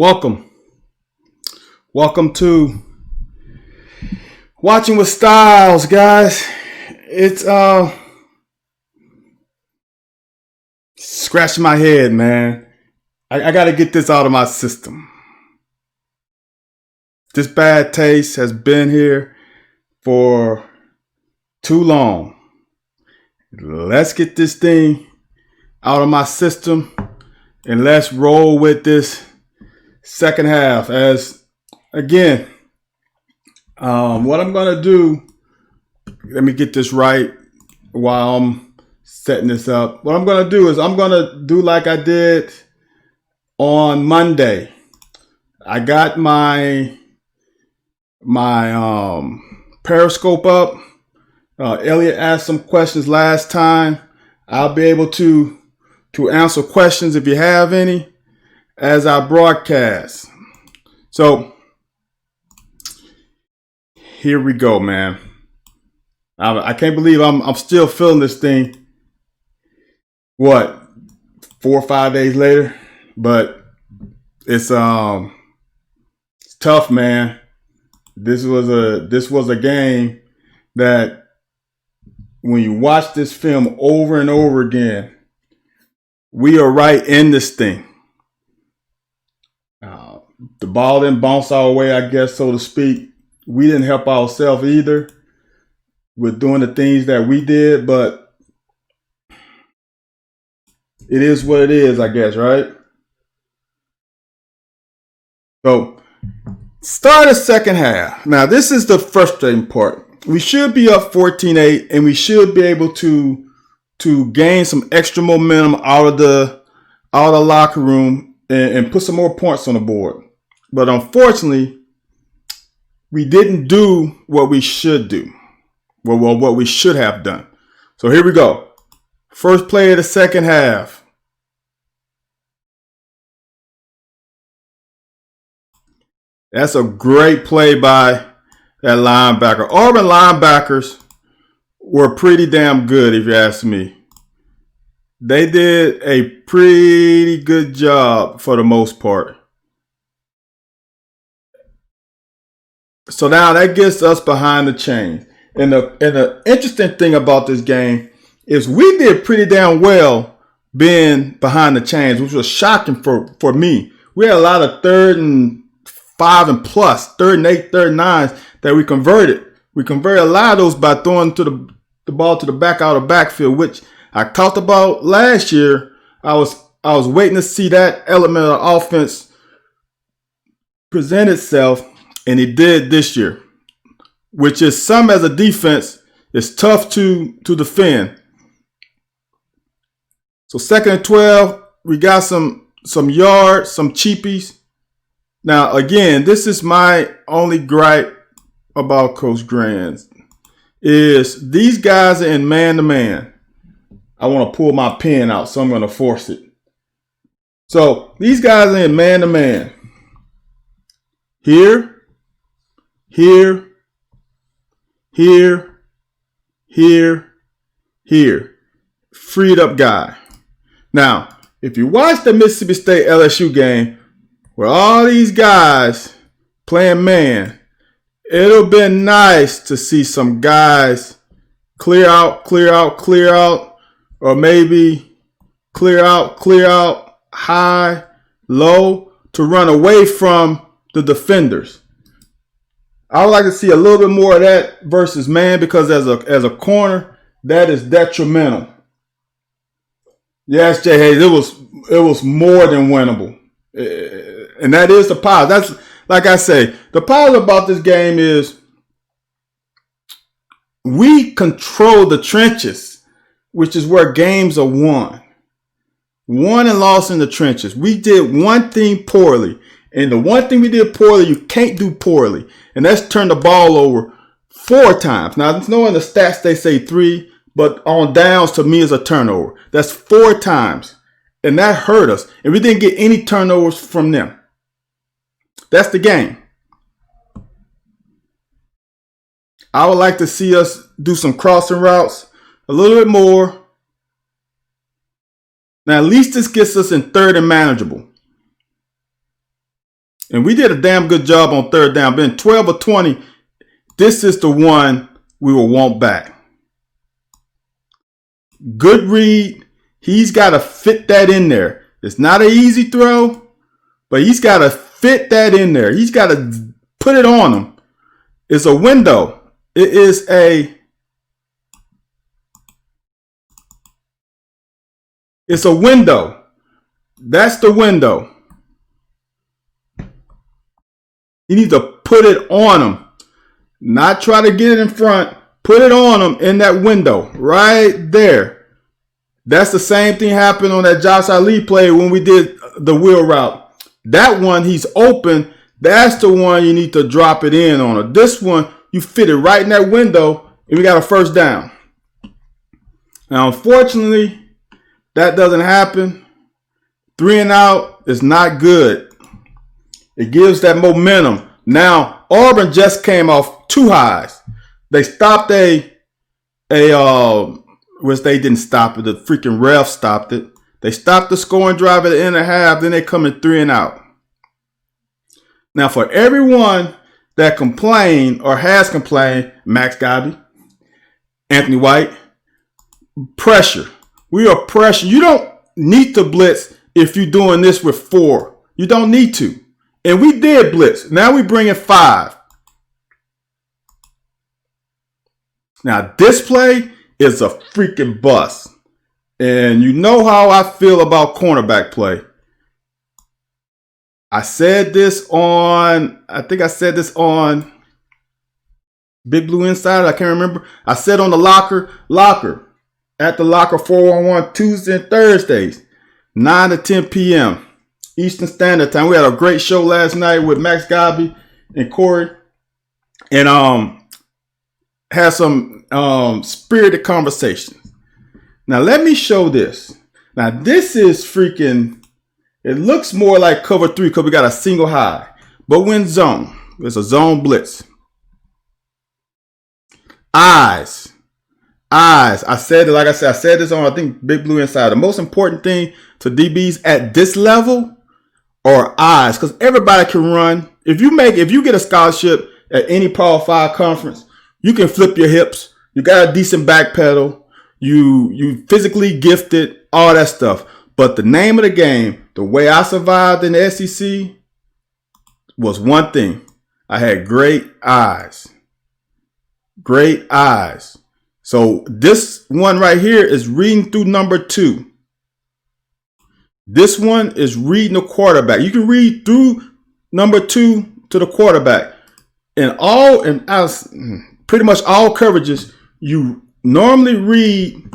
Welcome. Welcome to Watching with Styles, guys. It's scratching my head, man. I gotta get this out of my system. This bad taste has been here for too long. Let's get this thing out of my system and let's roll with this second half. As again, what I'm gonna do, let me get this right while I'm setting this up. What I'm gonna do is I'm gonna do like I did on Monday. I got my Periscope up. Elliot asked some questions last time. I'll be able to answer questions if you have any as I broadcast. So here we go, man. I can't believe I'm still feeling this thing. What, 4 or 5 days later? But it's tough, man. This was a game that when you watch this film over and over again, we are right in this thing. The ball didn't bounce our way, I guess, so to speak. We didn't help ourselves either with doing the things that we did, but it is what it is, I guess, right? So, start the second half. Now, this is the frustrating part. We should be up 14-8, and we should be able to gain some extra momentum out of the locker room and put some more points on the board. But unfortunately, we didn't do what we should do. Well, what we should have done. So here we go. First play of the second half. That's a great play by that linebacker. Auburn linebackers were pretty damn good, if you ask me. They did a pretty good job for the most part. So now that gets us behind the chains. And the interesting thing about this game is we did pretty damn well being behind the chains, which was shocking for me. We had a lot of 3rd and 5 and plus, 3rd and 8, 3rd and 9s that we converted. We converted a lot of those by throwing the ball to the back out of backfield, which I talked about last year. I was waiting to see that element of offense present itself, and it did this year, which is some as a defense is tough to defend. So 2nd and 12, we got some yards, some cheapies. Now, again, this is my only gripe about Coach Grants is these guys are in man-to-man. I want to pull my pen out, so I'm going to force it. So these guys are in man-to-man. Here. Freed up guy. Now, if you watch the Mississippi State LSU game where all these guys playing man, it'll be nice to see some guys clear out, or maybe clear out, high, low, to run away from the defenders. I would like to see a little bit more of that versus man, because as a corner, that is detrimental. Yes, Jay Hayes, it was more than winnable. And that is the positive. That's, like I say, the positive about this game is we control the trenches, which is where games are won. Won and lost in the trenches. We did one thing poorly. And the one thing we did poorly, you can't do poorly. And that's turn the ball over 4 times. Now, it's no in the stats they say 3, but on downs to me is a turnover. That's 4 times. And that hurt us. And we didn't get any turnovers from them. That's the game. I would like to see us do some crossing routes a little bit more. Now, at least this gets us in 3rd and manageable. And we did a damn good job on third down. Been 12 or 20. This is the one we will want back. Good read. He's got to fit that in there. It's not an easy throw, but he's got to fit that in there. He's got to put it on him. It's a window. It's a window. That's the window. You need to put it on him. Not try to get it in front. Put it on him in that window. Right there. That's the same thing happened on that Josh Ali play when we did the wheel route. That one, he's open. That's the one you need to drop it in on her. This one, you fit it right in that window, and we got a first down. Now, unfortunately, that doesn't happen. 3 and out is not good. It gives that momentum. Now, Auburn just came off 2 highs. They stopped which they didn't stop it. The freaking ref stopped it. They stopped the scoring drive at the end of the half. Then they come in 3 and out. Now, for everyone that complained or has complained, Max Gobby, Anthony White, pressure. We are pressure. You don't need to blitz if you're doing this with 4. You don't need to. And we did blitz. Now we bring in 5. Now, this play is a freaking bust. And you know how I feel about cornerback play. I said this on Big Blue Insider. I can't remember. I said on the locker, at the locker 411 Tuesday and Thursdays, 9 to 10 p.m. Eastern Standard Time. We had a great show last night with Max Gobby and Corey. And had some spirited conversations. Now, let me show this. Now, this is freaking, it looks more like cover 3 because we got a single high. But when zone, it's a zone blitz. Eyes. I said it, like I said, I said this on, I think, Big Blue Inside. The most important thing to DBs at this level are eyes, because everybody can run. If you get a scholarship at any Power 5 conference, you can flip your hips. You got a decent back pedal. You physically gifted, all that stuff. But the name of the game, the way I survived in the SEC, was one thing. I had great eyes. Great eyes. So this one right here is reading through number 2. This one is reading the quarterback. You can read through number 2 to the quarterback. Pretty much all coverages, you normally read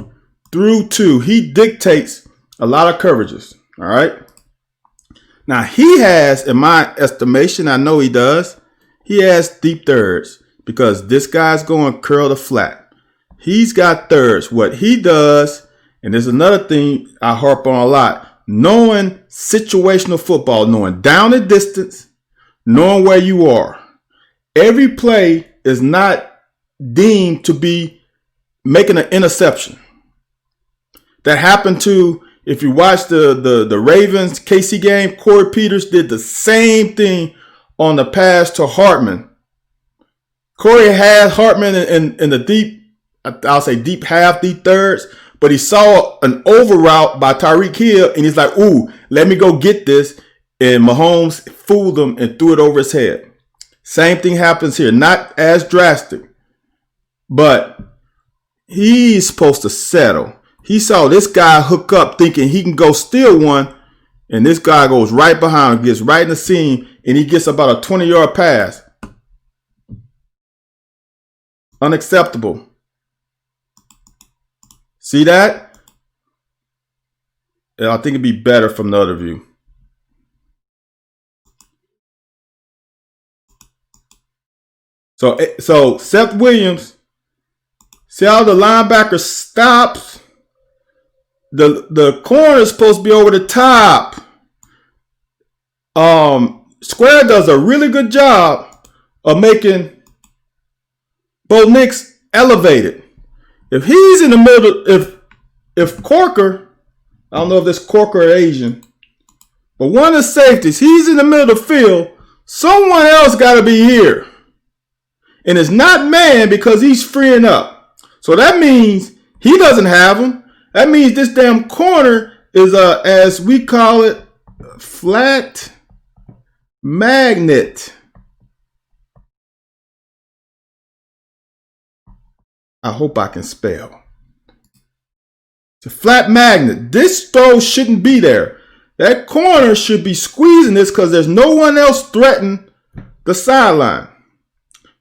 through 2. He dictates a lot of coverages. All right. Now he has, in my estimation, I know he does, he has deep thirds because this guy's going curl to flat. He's got thirds. What he does, and there's another thing I harp on a lot, knowing situational football, knowing down and distance, knowing where you are. Every play is not deemed to be making an interception. That happened to, if you watch the Ravens KC game, Corey Peters did the same thing on the pass to Hartman. Corey had Hartman in the deep, I'll say deep half, deep thirds, but he saw an over route by Tyreek Hill, and he's like, ooh, let me go get this. And Mahomes fooled him and threw it over his head. Same thing happens here. Not as drastic, but he's supposed to settle. He saw this guy hook up thinking he can go steal one, and this guy goes right behind him, gets right in the seam, and he gets about a 20-yard pass. Unacceptable. See that? I think it'd be better from the other view. So Seth Williams, see how the linebacker stops? The corner is supposed to be over the top. Square does a really good job of making Bo Nix elevated. If he's in the middle, if Corker, I don't know if this Corker or Asian, but one of the safeties, he's in the middle of the field, Someone else got to be here. And it's not man because he's freeing up. So that means he doesn't have him. That means this damn corner is as we call it, flat magnet. I hope I can spell. It's a flat magnet. This throw shouldn't be there. That corner should be squeezing this because there's no one else threatening the sideline.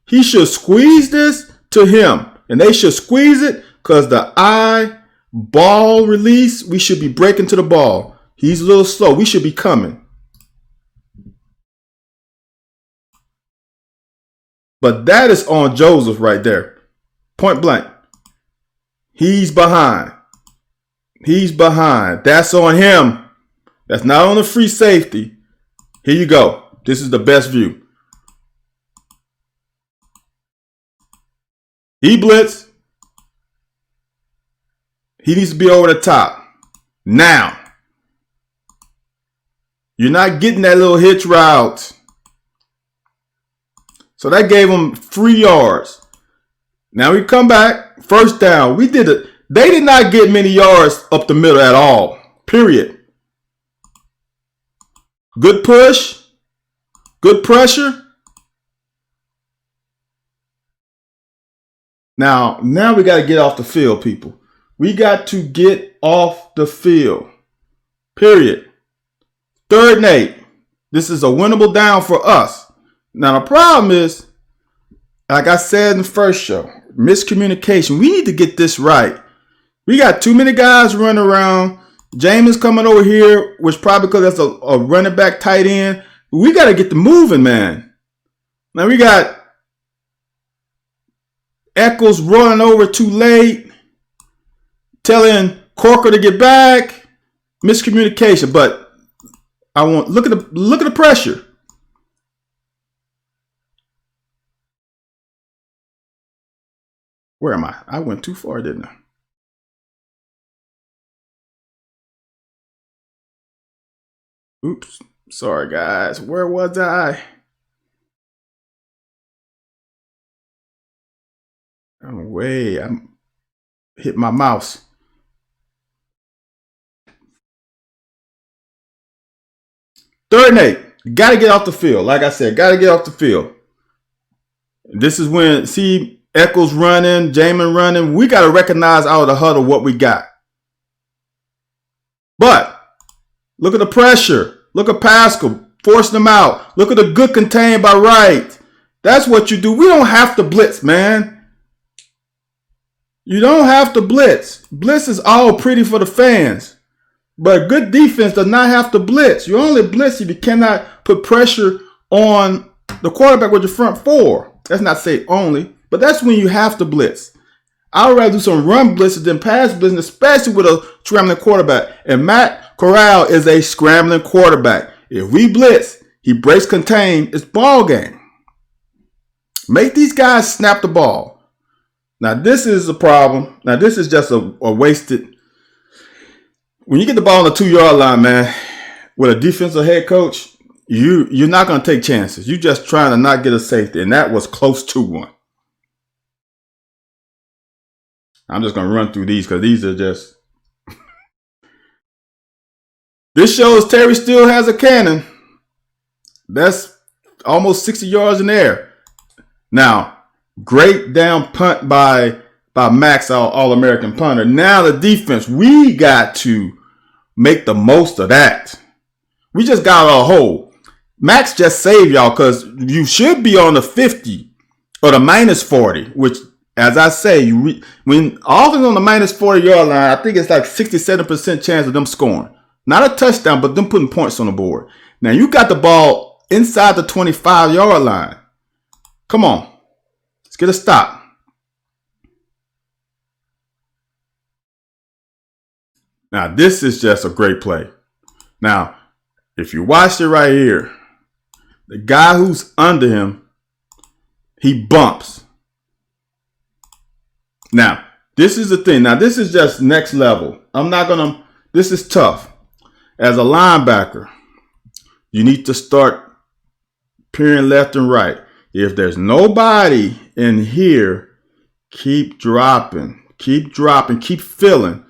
He should squeeze this to him. And they should squeeze it because the ball release, we should be breaking to the ball. He's a little slow. We should be coming. But that is on Joseph right there. Point blank. He's behind. He's behind. That's on him. That's not on the free safety. Here you go. This is the best view. He blitz. He needs to be over the top. Now. You're not getting that little hitch route. So that gave him 3 yards. Now we come back. First down. We did it. They did not get many yards up the middle at all. Period. Good push. Good pressure. Now we got to get off the field, people. We got to get off the field. Period. 3rd and 8. This is a winnable down for us. Now the problem is, like I said in the first show, miscommunication. We need to get this right. We got too many guys running around. James coming over here, which probably because that's a running back tight end. We got to get the moving, man. Now we got Eccles running over too late, telling Corker to get back. Miscommunication, but I want look at the pressure. Where am I? I went too far, didn't I? Oops. Sorry, guys. Where was I? I'm hit my mouse. 3rd and 8. Got to get off the field. Like I said, got to get off the field. This is when, see, Eccles running, Jamin running. We got to recognize out of the huddle what we got. But look at the pressure. Look at Pascal forcing them out. Look at the good contained by Wright. That's what you do. We don't have to blitz, man. You don't have to blitz. Blitz is all pretty for the fans. But good defense does not have to blitz. You only blitz if you cannot put pressure on the quarterback with your front 4. That's not say only, but that's when you have to blitz. I would rather do some run blitzes than pass blitzing, especially with a scrambling quarterback. And Matt Corral is a scrambling quarterback. If we blitz, he breaks contain, it's ball game. Make these guys snap the ball. Now, this is a problem. Now, this is just a wasted. When you get the ball on the 2-yard line, man, with a defensive head coach, you're not going to take chances. You're just trying to not get a safety, and that was close to one. I'm just going to run through these because these are just. This shows Terry still has a cannon. That's almost 60 yards in the air. Now, great down punt by Max, our All-American punter. Now the defense, we got to make the most of that. We just got a hole. Max just saved y'all because you should be on the 50 or the minus 40, which, as I say, when Auburn's on the minus 40-yard line, I think it's like 67% chance of them scoring. Not a touchdown, but them putting points on the board. Now, you got the ball inside the 25-yard line. Come on. Let's get a stop. Now, this is just a great play. Now, if you watch it right here, the guy who's under him, he bumps. Now, this is the thing. Now, this is just next level. This is tough. As a linebacker, you need to start peering left and right. If there's nobody in here, keep dropping, keep filling.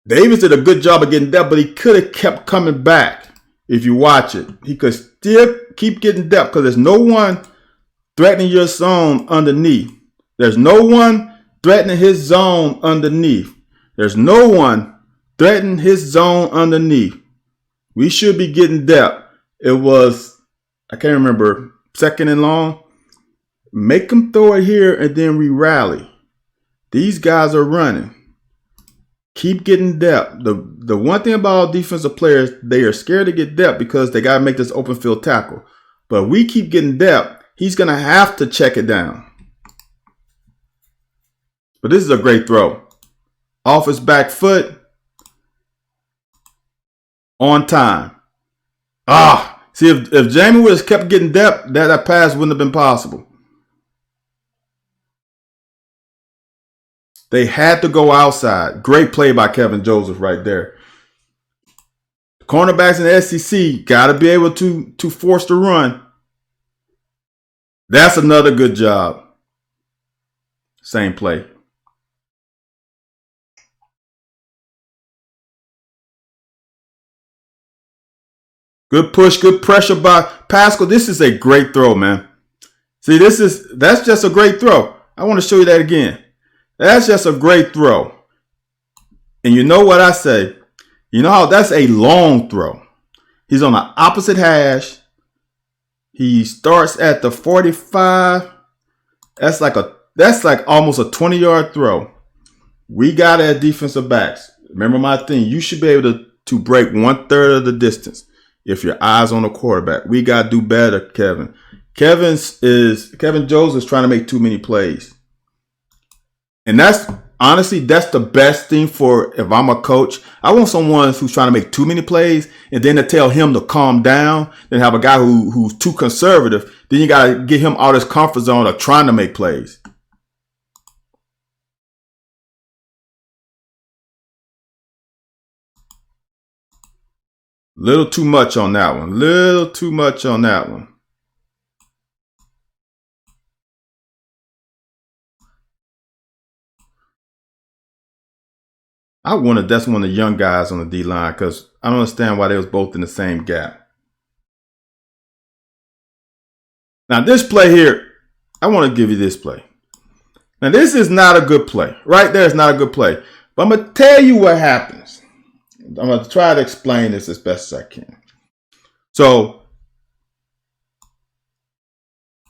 Davis did a good job of getting depth, but he could have kept coming back. If you watch it, he could still keep getting depth because there's no one threatening your zone underneath. There's no one threatening his zone underneath. There's no one threatening his zone underneath. We should be getting depth. It was, I can't remember, second and long. Make them throw it here and then we rally. These guys are running. Keep getting depth. The one thing about defensive players, they are scared to get depth because they got to make this open field tackle. But we keep getting depth, he's going to have to check it down. But this is a great throw. Off his back foot. On time. See, if Jamie would have kept getting depth, that pass wouldn't have been possible. They had to go outside. Great play by Kevin Joseph right there. Cornerbacks in the SEC got to be able to force the run. That's another good job. Same play. Good push, good pressure by Pascal. This is a great throw, man. See, that's just a great throw. I want to show you that again. That's just a great throw. And you know what I say? You know how that's a long throw. He's on the opposite hash. He starts at the 45. That's like almost a 20-yard throw. We got it at defensive backs. Remember my thing. You should be able to break 1/3 of the distance if your eyes on the quarterback. We got to do better, Kevin. Kevin Jones is trying to make too many plays. And that's the best thing for if I'm a coach. I want someone who's trying to make too many plays and then to tell him to calm down. Then have a guy who's too conservative. Then you got to get him out of his comfort zone of trying to make plays. Little too much on that one. Little too much on that one. That's one of the young guys on the D-line because I don't understand why they was both in the same gap. Now this play here, I want to give you this play. Now this is not a good play. Right there is not a good play. But I'm going to tell you what happens. I'm going to try to explain this as best as I can. So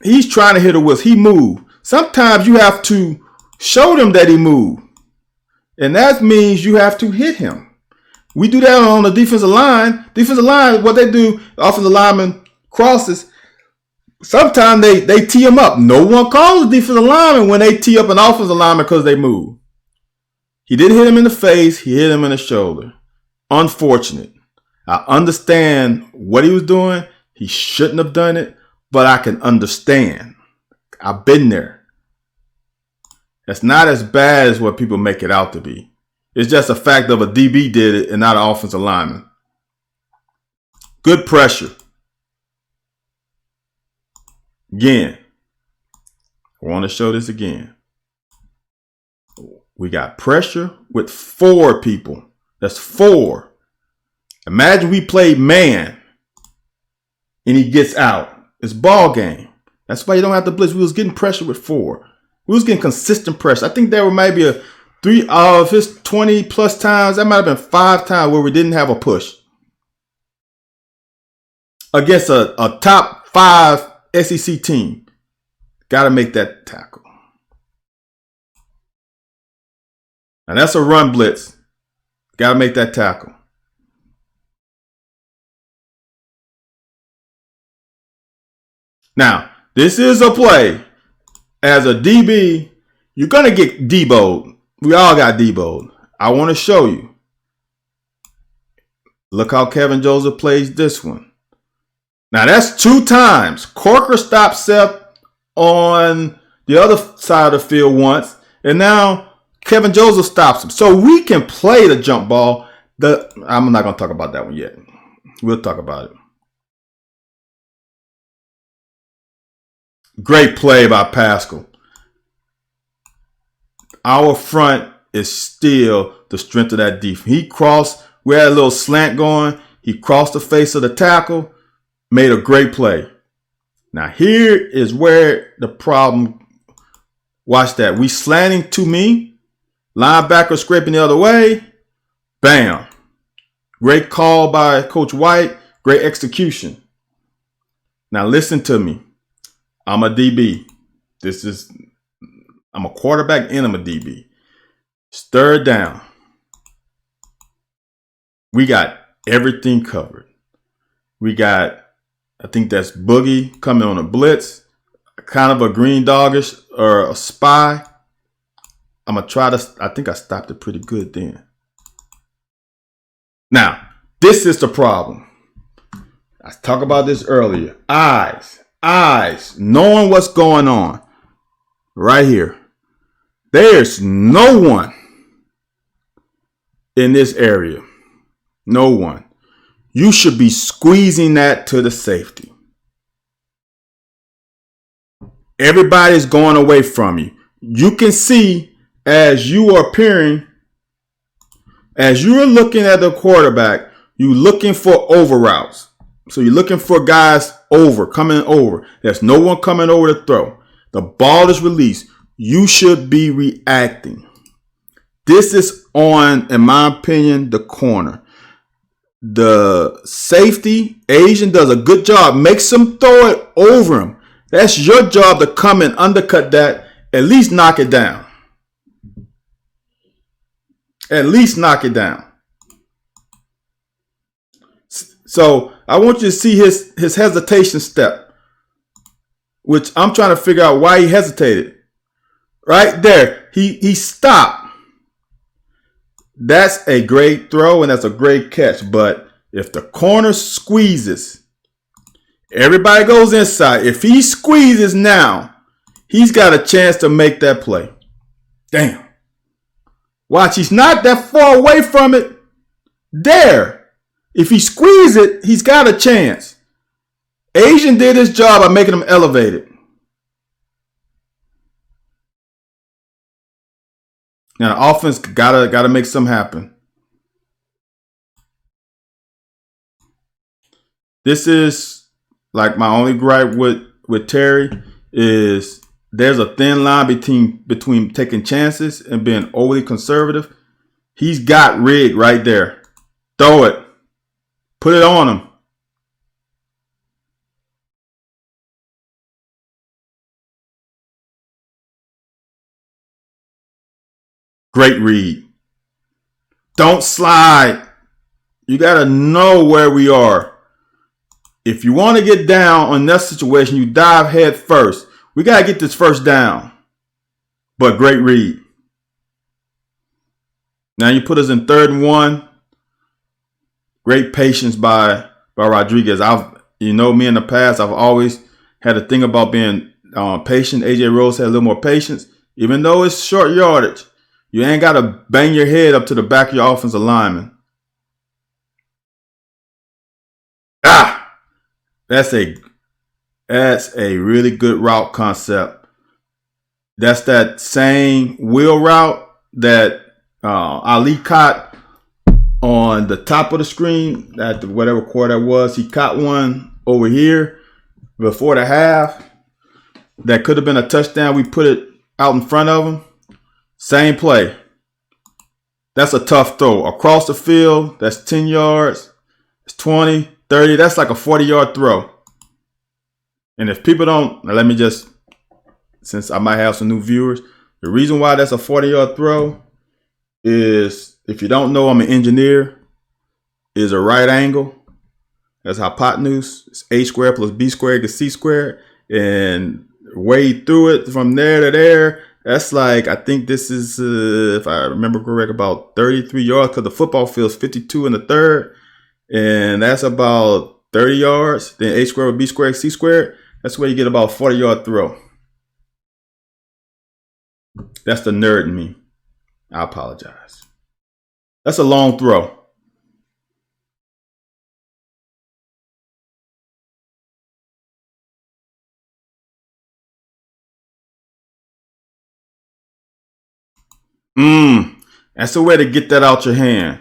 he's trying to hit a whistle. He moved. Sometimes you have to show them that he moved. And that means you have to hit him. We do that on the defensive line. Defensive line, what they do, offensive lineman crosses. Sometimes they tee him up. No one calls the defensive lineman when they tee up an offensive lineman because they move. He didn't hit him in the face. He hit him in the shoulder. Unfortunate. I understand what he was doing. He shouldn't have done it, but I can understand. I've been there. It's not as bad as what people make it out to be. It's just a fact of a DB did it and not an offensive lineman. Good pressure. Again, I want to show this again. We got pressure with 4 people. That's 4. Imagine we played man and he gets out. It's ball game. That's why you don't have to blitz. We was getting pressure with 4. We was getting consistent pressure. I think there were maybe a 3 of his 20 plus times. That might have been 5 times where we didn't have a push against a top 5 SEC team. Got to make that tackle. And that's a run blitz. Got to make that tackle. Now, this is a play. As a DB, you're going to get deboed. We all got deboed. I want to show you. Look how Kevin Joseph plays this one. Now, that's 2 times. Corker stopped Seth on the other side of the field once. And now Kevin Joseph stops him. So we can play the jump ball. I'm not going to talk about that one yet. We'll talk about it. Great play by Pascal. Our front is still the strength of that defense. He crossed, we had a little slant going. He crossed the face of the tackle, made a great play. Now here is where the problem, watch that. We slanting to me, linebacker scraping the other way, bam. Great call by Coach White, great execution. Now listen to me. I'm a DB. I'm a quarterback and I'm a DB. It's third down. We got everything covered. We got, I think that's Boogie coming on a blitz, kind of a green doggish or a spy. I'm going to try to, I think I stopped it pretty good then. Now, this is the problem. I talked about this earlier. Eyes, knowing what's going on right here. There's no one in this area. No one. You should be squeezing that to the safety. Everybody's going away from you. You can see as you are appearing, as you're looking at the quarterback, you're looking for over routes. So you're looking for guys coming over. There's no one coming over to throw. The ball is released. You should be reacting. This is on, in my opinion, the corner. The safety, Asian, does a good job. Makes them throw it over him. That's your job to come and undercut that. At least knock it down. At least knock it down. So I want you to see his hesitation step, which I'm trying to figure out why he hesitated. Right there, he stopped. That's a great throw and that's a great catch. But if the corner squeezes, everybody goes inside. If he squeezes now, he's got a chance to make that play. Damn. Watch, he's not that far away from it. There. If he squeezes it, he's got a chance. Asian did his job by making him elevated. Now the offense gotta make something happen. This is like my only gripe with Terry is there's a thin line between taking chances and being overly conservative. He's got rig right there. Throw it. Put it on him. Great read. Don't slide. You got to know where we are. If you want to get down on that situation, you dive head first. We got to get this first down. But great read. Now you put us in 3rd and 1. Great patience by Rodriguez. Me in the past, I've always had a thing about being patient. AJ Rose had a little more patience. Even though it's short yardage, you ain't got to bang your head up to the back of your offensive lineman. That's a really good route concept. That's that same wheel route that Ali caught on the top of the screen at whatever quarter that was. He caught one over here before the half. That could have been a touchdown. We put it out in front of him. Same play. That's a tough throw. Across the field, that's 10 yards. It's 20, 30. That's like a 40-yard throw. And if people don't, let me just, since I might have some new viewers, the reason why that's a 40-yard throw is, if you don't know, I'm an engineer, is a right angle. That's hypotenuse. It's a squared plus b squared equals c squared. And wade through it from there to there. That's like, I think this is, if I remember correct, about 33 yards because the football field's 52 in the third. And that's about 30 yards. Then a squared with b squared, c squared. That's where you get about a 40-yard throw. That's the nerd in me. I apologize. That's a long throw. That's the way to get that out your hand.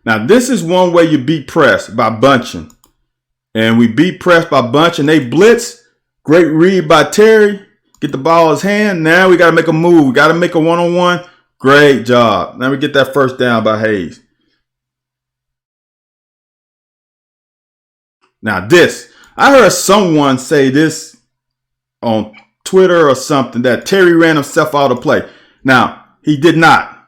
Now, this is one way you beat press by bunching. And we beat press by bunching. They blitz. Great read by Terry. Get the ball in his hand. Now we got to make a move. We got to make a one-on-one. Great job. Now we get that first down by Hayes. Now this, I heard someone say this on Twitter or something, that Terry ran himself out of play. Now, he did not.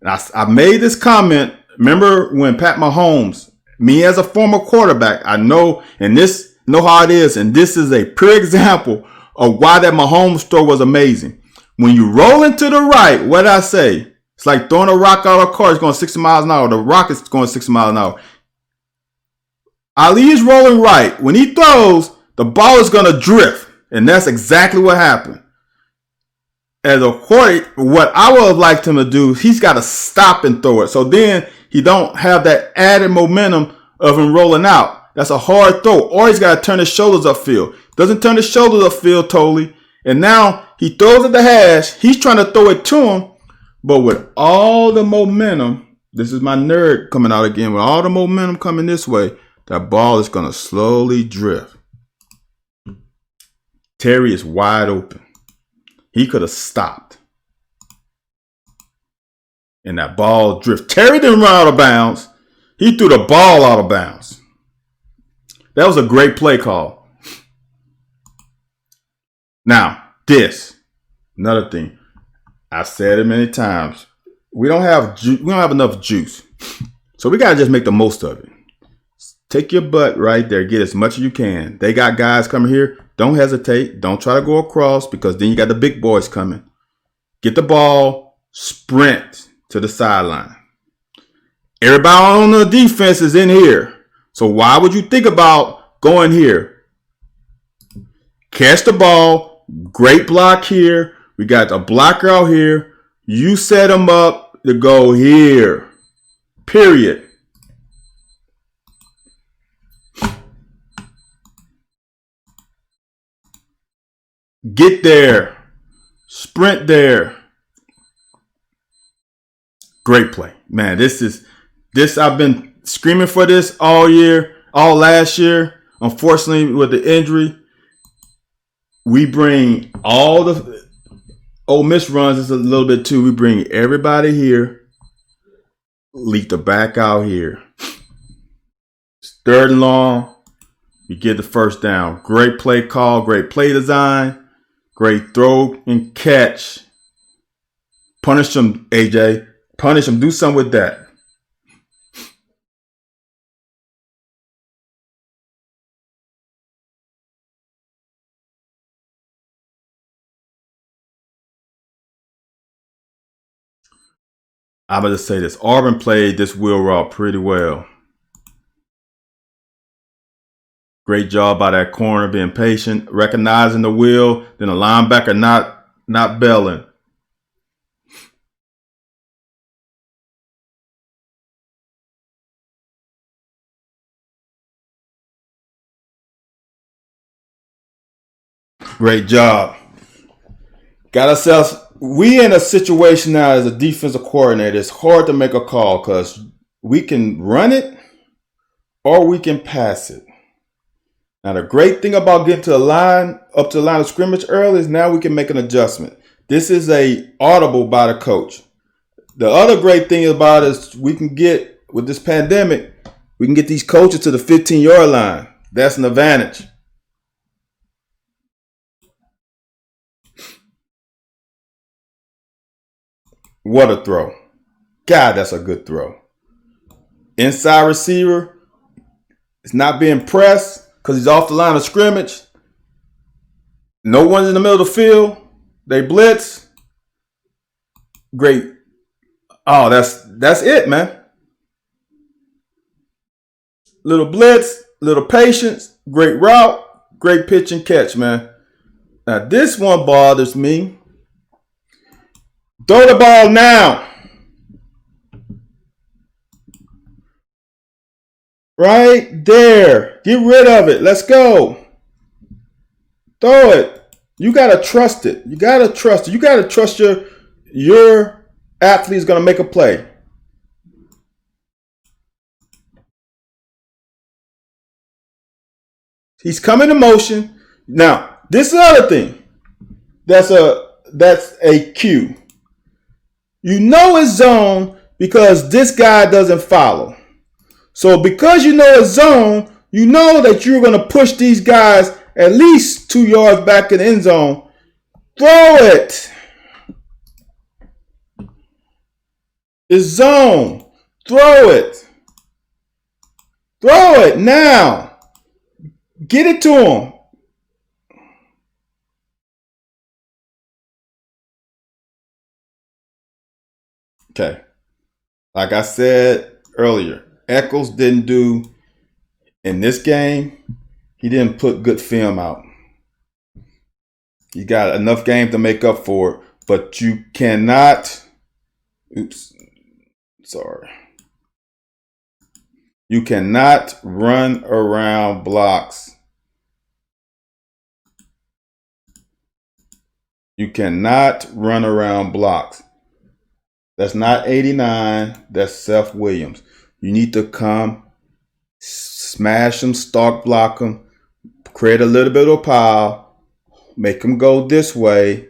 I made this comment. Remember when Pat Mahomes, me as a former quarterback, I know, and this, know how it is, and this is a pure example of why that Mahomes throw was amazing. When you roll into the right, what did I say? It's like throwing a rock out of a car. It's going 60 miles an hour. The rock is going 60 miles an hour. Ali is rolling right. When he throws, the ball is going to drift. And that's exactly what happened. As a quarterback, what I would have liked him to do, he's got to stop and throw it. So then he don't have that added momentum of him rolling out. That's a hard throw. Or he's got to turn his shoulders upfield. Doesn't turn his shoulders upfield totally. And now he throws at the hash. He's trying to throw it to him. But with all the momentum, this is my nerd coming out again. With all the momentum coming this way, that ball is going to slowly drift. Terry is wide open. He could have stopped. And that ball drift. Terry didn't run out of bounds. He threw the ball out of bounds. That was a great play call. Now, another thing. I've said it many times. We don't have enough juice. So we got to just make the most of it. Take your butt right there. Get as much as you can. They got guys coming here. Don't hesitate. Don't try to go across, because then you got the big boys coming. Get the ball. Sprint to the sideline. Everybody on the defense is in here. So why would you think about going here? Catch the ball. Great block here. We got a blocker out here. You set him up to go here. Period. Get there. Sprint there. Great play. Man, this I've been screaming for this all year, all last year. Unfortunately, with the injury, we bring all the Ole Miss runs is a little bit too. We bring everybody here. Leak the back out here. It's 3rd and long. We get the first down. Great play call. Great play design. Great throw and catch. Punish them, AJ. Punish them. Do something with that. I'm going to say this. Auburn played this wheel route pretty well. Great job by that corner, being patient, recognizing the wheel, then the linebacker not bailing. Great job. Got ourselves. We in a situation now as a defensive coordinator. It's hard to make a call because we can run it or we can pass it. Now, the great thing about getting to the line, up to the line of scrimmage early, is now we can make an adjustment. This is a audible by the coach. The other great thing about it is we can get, with this pandemic, we can get these coaches to the 15-yard line. That's an advantage. What a throw. God, that's a good throw. Inside receiver is not being pressed because he's off the line of scrimmage. No one's in the middle of the field. They blitz. Great. Oh, that's it, man. Little blitz, little patience, great route, great pitch and catch, man. Now, this one bothers me. Throw the ball now. Right there. Get rid of it. Let's go. Throw it. You got to trust it. You got to trust it. You got to trust your athlete is going to make a play. He's coming in motion. Now, this is another thing. That's a cue. You know it's zone because this guy doesn't follow. So because you know it's zone, you know that you're going to push these guys at least 2 yards back in the end zone. Throw it. It's zone. Throw it. Throw it now. Get it to him. Okay. Like I said earlier, Eccles didn't do in this game. He didn't put good film out. He got enough game to make up for it, but you cannot. Oops. Sorry. You cannot run around blocks. You cannot run around blocks. That's not 89. That's Seth Williams. You need to come, smash them, stalk block them, create a little bit of pile, make them go this way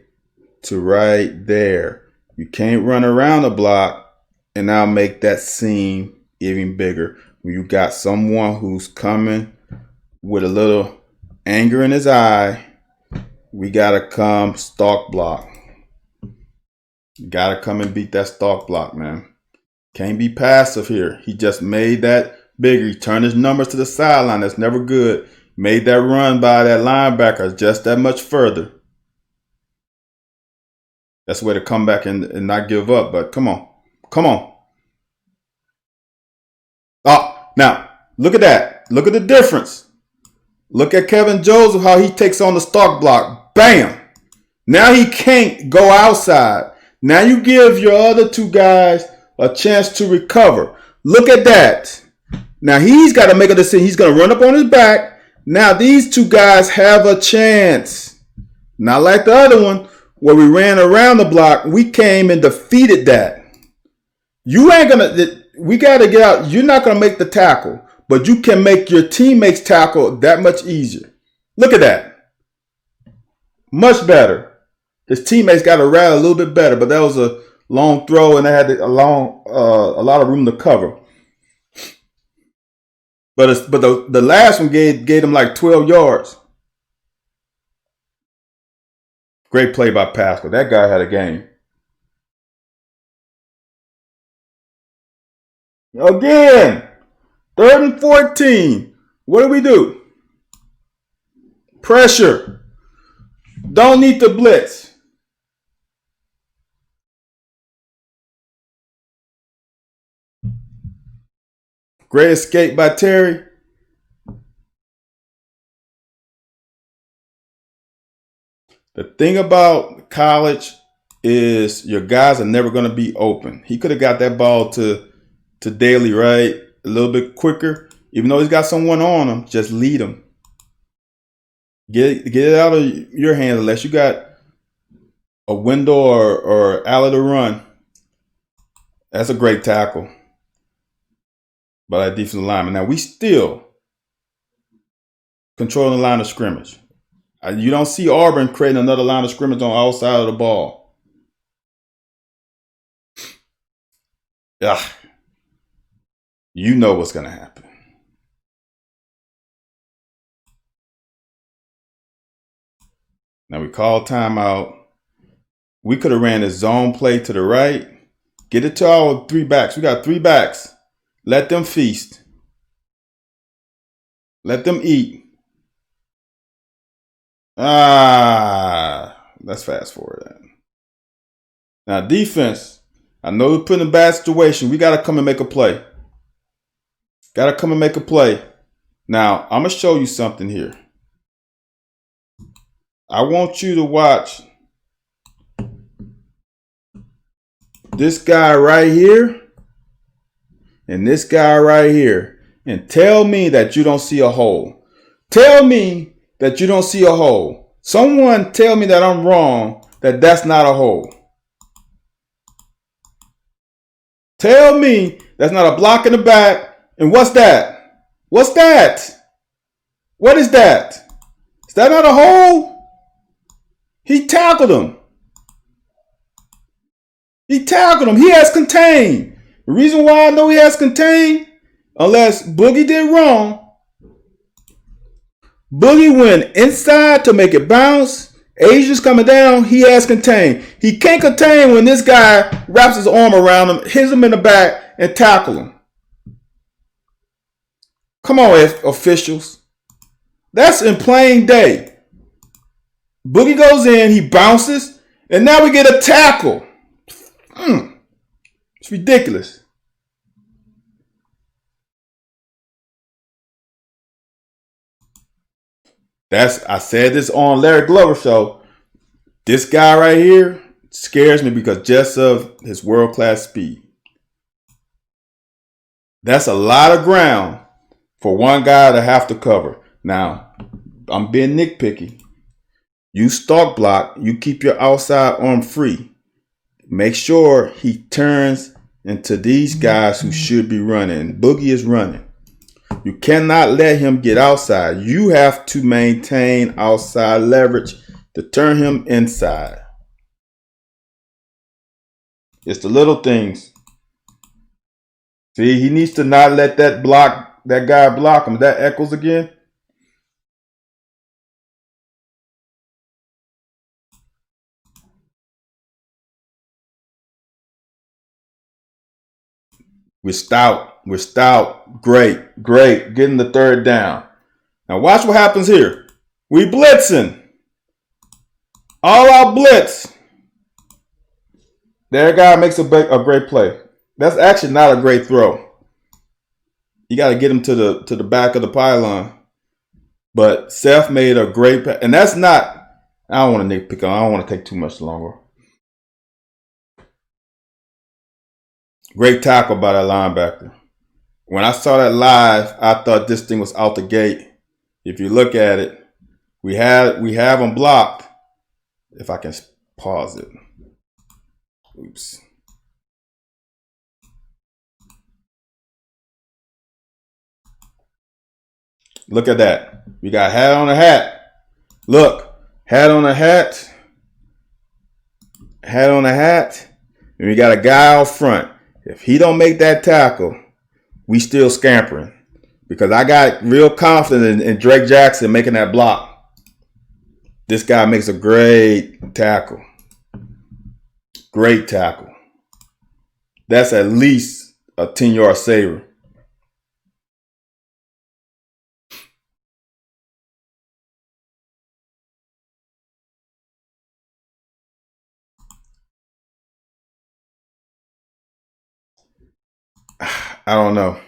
to right there. You can't run around the block and now make that seem even bigger. When you got someone who's coming with a little anger in his eye, we got to come stalk block. You got to come and beat that stalk block, man. Can't be passive here. He just made that bigger. He turned his numbers to the sideline. That's never good. Made that run by that linebacker just that much further. That's the way to come back and not give up. But come on. Come on. Oh, now, look at that. Look at the difference. Look at Kevin Joseph, how he takes on the stalk block. Bam. Now he can't go outside. Now you give your other two guys a chance to recover. Look at that. Now he's got to make a decision. He's going to run up on his back. Now these two guys have a chance. Not like the other one where we ran around the block. We came and defeated that. You ain't going to, we got to get out. You're not going to make the tackle, but you can make your teammates tackle that much easier. Look at that. Much better. His teammates got to rally a little bit better, but that was a long throw and they had a lot of room to cover. But the last one gave him like 12 yards. Great play by Pascal. That guy had a game. Again, 3rd and 14. What do we do? Pressure. Don't need to blitz. Great escape by Terry. The thing about college is your guys are never going to be open. He could have got that ball to Daly, right? A little bit quicker. Even though he's got someone on him, just lead him. Get it out of your hands unless you got a window or alley to run. That's a great tackle by that defensive lineman. Now, we still controlling the line of scrimmage. You don't see Auburn creating another line of scrimmage on all sides of the ball. Yeah. You know what's going to happen. Now, we call timeout. We could have ran a zone play to the right. Get it to our 3 backs. We got 3 backs. Let them feast. Let them eat. Let's fast forward that. Now, defense. I know we're put in a bad situation. We got to come and make a play. Got to come and make a play. Now, I'm going to show you something here. I want you to watch this guy right here and this guy right here and tell me that you don't see a hole. Tell me that you don't see a hole. Someone tell me that I'm wrong, that that's not a hole. Tell me that's not a block in the back. And what's that? What's that? What is that? Is that not a hole? He tackled him. He tackled him. He has contained. The reason why I know he has contained, unless Boogie did wrong, Boogie went inside to make it bounce. Asia's coming down. He has contained. He can't contain when this guy wraps his arm around him, hits him in the back, and tackle him. Come on, officials. That's in plain day. Boogie goes in, he bounces, and now we get a tackle. It's ridiculous. I said this on Larry Glover show. This guy right here scares me because just of his world-class speed. That's a lot of ground for one guy to have to cover. Now, I'm being nitpicky. You stalk block, you keep your outside arm free. Make sure he turns into these guys who should be running. Boogie is running. You cannot let him get outside. You have to maintain outside leverage to turn him inside. It's the little things. See, he needs to not let that guy block him. That echoes again. We're stout. Great. Getting the third down. Now watch what happens here. We blitzing. All out blitz. Their guy makes a great play. That's actually not a great throw. You got to get him to the back of the pylon. But Seth made a great pass. And that's not, I don't want to nitpick on. I don't want to take too much longer. Great tackle by that linebacker. When I saw that live, I thought this thing was out the gate. If you look at it, we have him blocked. If I can pause it. Oops. Look at that. We got hat on a hat. Look, hat on a hat. Hat on a hat. And we got a guy out front. If he don't make that tackle, we still scampering. Because I got real confidence in Drake Jackson making that block. This guy makes a great tackle. Great tackle. That's at least a 10-yard saver. I don't know.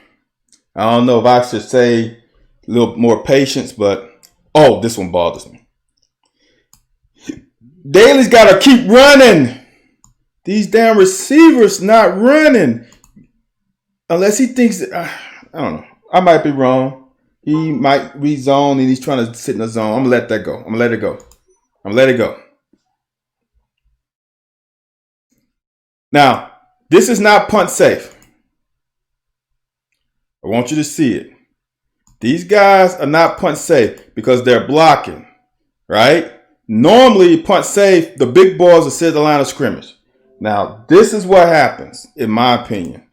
I don't know if I should say a little more patience, but this one bothers me. Daly's got to keep running. These damn receivers not running. Unless he thinks that, I don't know. I might be wrong. He might rezone and he's trying to sit in the zone. I'm going to let that go. I'm going to let it go. Now, this is not punt safe. I want you to see it. These guys are not punt safe because they're blocking, right? Normally, punt safe, the big boys will sit at the line of scrimmage. Now, this is what happens, in my opinion,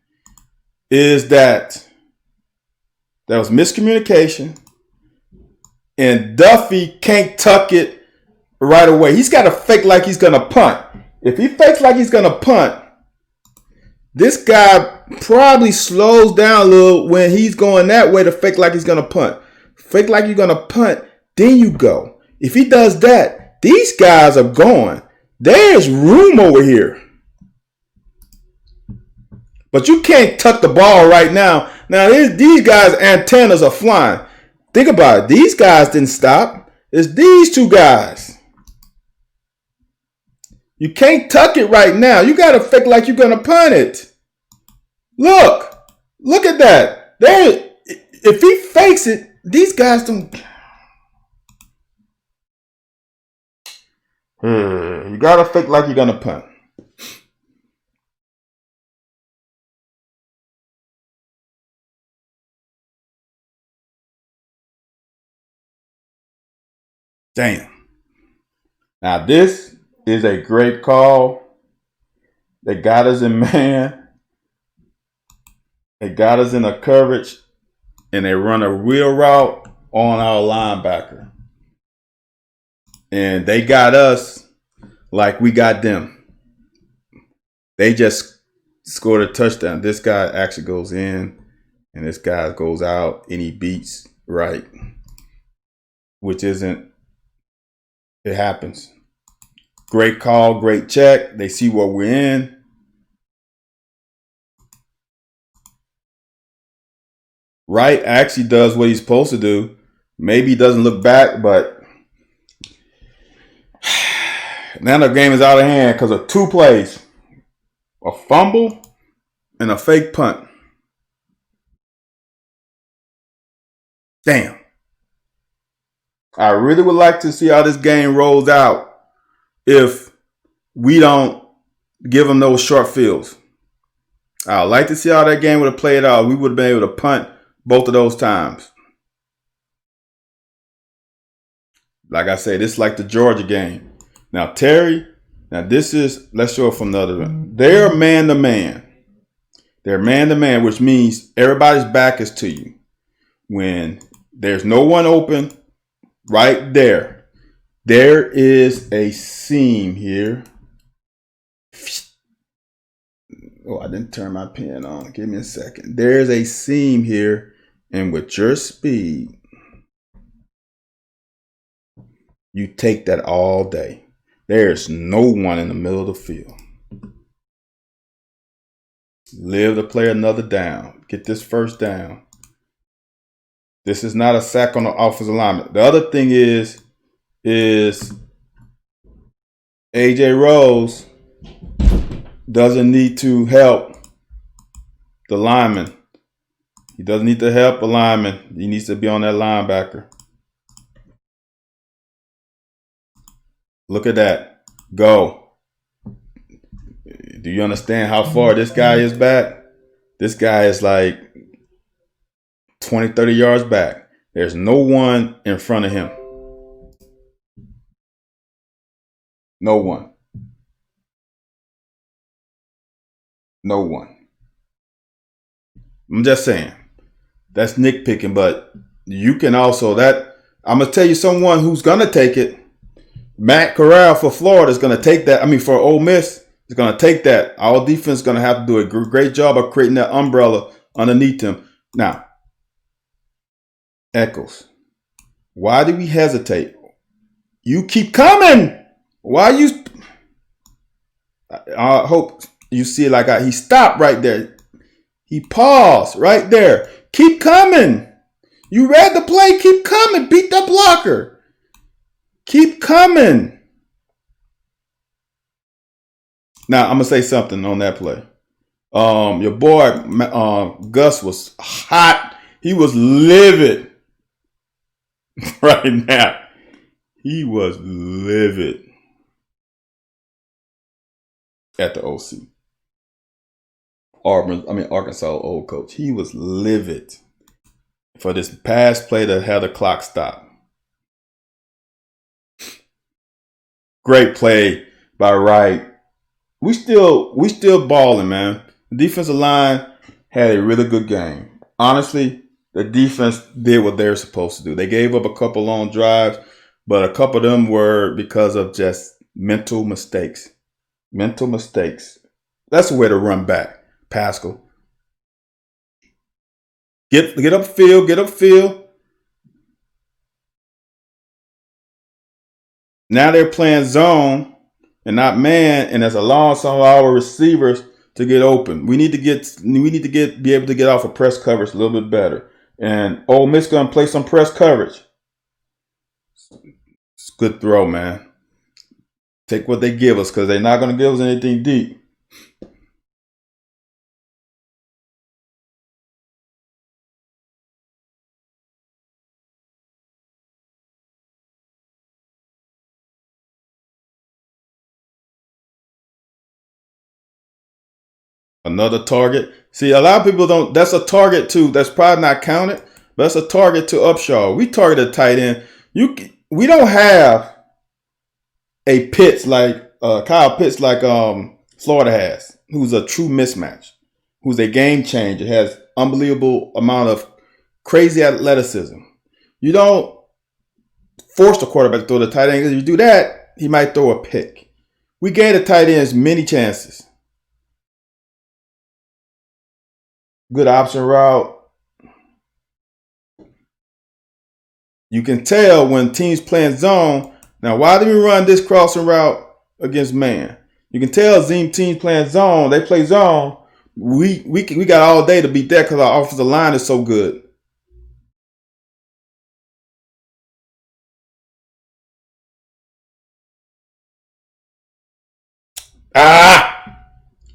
is that there was miscommunication and Duffy can't tuck it right away. He's got to fake like he's going to punt. If he fakes like he's going to punt, this guy probably slows down a little when he's going that way to fake like he's going to punt. Fake like you're going to punt, then you go. If he does that, these guys are going. There's room over here. But you can't tuck the ball right now. Now, these guys' antennas are flying. Think about it. These guys didn't stop. It's these two guys. You can't tuck it right now. You got to fake like you're going to punt it. Look at that. If he fakes it, these guys don't. You got to fake like you're going to punt. Damn. Now this is a great call. They got us in man. They got us in a coverage, and they run a wheel route on our linebacker. And they got us like we got them. They just scored a touchdown. This guy actually goes in, and this guy goes out, and he beats right, which isn't, it happens. Great call, great check. They see what we're in. Wright actually does what he's supposed to do. Maybe he doesn't look back, but now the game is out of hand because of two plays. A fumble and a fake punt. Damn. I really would like to see how this game rolls out if we don't give them those short fields. I'd like to see how that game would have played out. We would have been able to punt both of those times. Like I said, this is like the Georgia game. Now, Terry, this is, let's show it from the other end. They're man-to-man. They're man-to-man, which means everybody's back is to you. When there's no one open, right there, there is a seam here. Oh, I didn't turn my pen on. Give me a second. There's a seam here, and with your speed, you take that all day. There's no one in the middle of the field. Live to play another down. Get this first down. This is not a sack on the offensive lineman. The other thing is AJ Rose doesn't need to help the lineman. He doesn't need to help the lineman. He needs to be on that linebacker. Look at that. Go. Do you understand how far this guy is back? This guy is like 20, 30 yards back. There's no one in front of him. No one. No one. I'm just saying. That's nitpicking, but you can also, I'm going to tell you someone who's going to take it. Matt Corral for Florida is going to take that. For Ole Miss, is going to take that. Our defense is going to have to do a great job of creating that umbrella underneath him. Now, Eccles, why do we hesitate? You keep coming. Why you? I hope you see it like he stopped right there. He paused right there. Keep coming. You read the play. Keep coming. Beat that blocker. Keep coming. Now, I'm going to say something on that play. Your boy, Gus, was hot. He was livid right now. He was livid at the OC. Arkansas old coach. He was livid for this pass play that had the clock stop. Great play by Wright. We still balling, man. The defensive line had a really good game. Honestly, the defense did what they were supposed to do. They gave up a couple long drives, but a couple of them were because of just mental mistakes. Mental mistakes. That's the way to run back, Pascal. Get upfield. Now they're playing zone and not man, and there's allowing some of our receivers to get open. We need to be able to get off of press coverage a little bit better. And Ole Miss gonna play some press coverage. It's a good throw, man. Take what they give us because they're not gonna give us anything deep. Another target. See, a lot of people don't. That's a target too. That's probably not counted, but that's a target to Upshaw. We targeted tight end. we don't have a Pitts like Kyle Pitts like Florida has, who's a true mismatch, who's a game changer, has unbelievable amount of crazy athleticism. You don't force the quarterback to throw the tight end, because if you do that, he might throw a pick. We gave the tight ends many chances. Good option route. You can tell when teams playing zone. Now, why do we run this crossing route against man? You can tell teams playing zone. They play zone. We got all day to beat that because our offensive line is so good.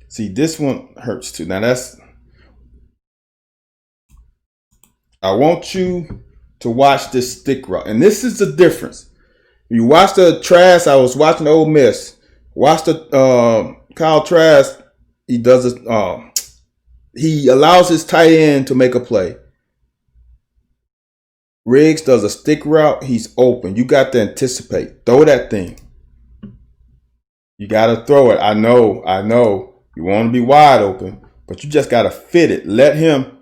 See, this one hurts too. Now I want you to watch this stick route, and this is the difference. You watch the Trask. I was watching Ole Miss. Watch the Kyle Trask. He does it. He allows his tight end to make a play. Riggs does a stick route. He's open. You got to anticipate. Throw that thing. You got to throw it. I know. You want to be wide open, but you just got to fit it. Let him.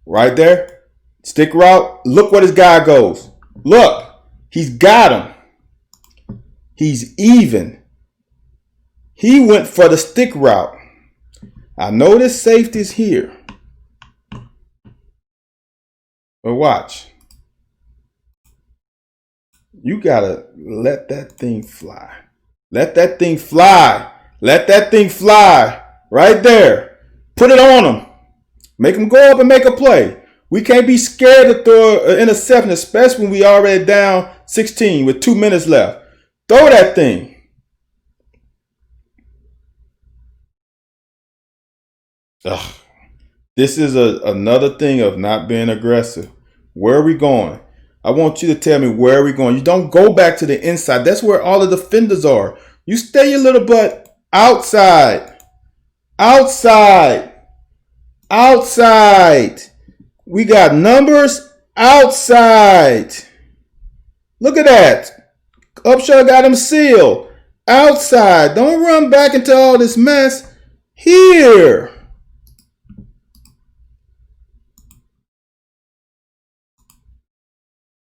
Right there. Stick route. Look where this guy goes. Look. He's got him. He's even. He went for the stick route. I know this safety's here. But watch. You got to let that thing fly. Let that thing fly. Let that thing fly. Right there. Put it on him. Make him go up and make a play. We can't be scared to throw an interception, especially when we already down 16 with 2 minutes left. Throw that thing. Ugh. This is another thing of not being aggressive. Where are we going? I want you to tell me where are we going. You don't go back to the inside. That's where all the defenders are. You stay your little butt outside. Outside. Outside. We got numbers outside. Look at that. Upshaw got him sealed. Outside. Don't run back into all this mess. Here.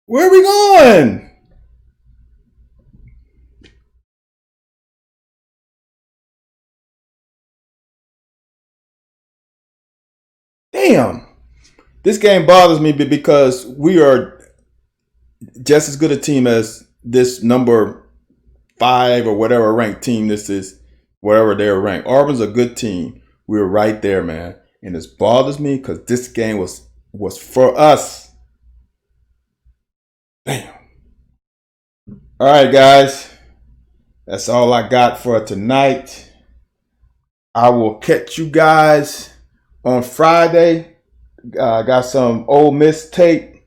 Where are we going? Damn. This game bothers me because we are just as good a team as this number 5 or whatever ranked team this is, wherever they're ranked. Auburn's a good team. We were right there, man. And this bothers me because this game was for us. Damn. All right, guys. That's all I got for tonight. I will catch you guys on Friday. Got some Ole Miss tape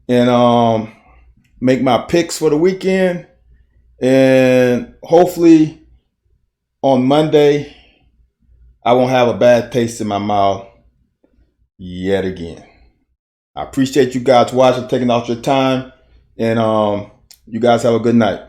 and make my picks for the weekend. And hopefully on Monday, I won't have a bad taste in my mouth yet again. I appreciate you guys watching, taking out your time. And you guys have a good night.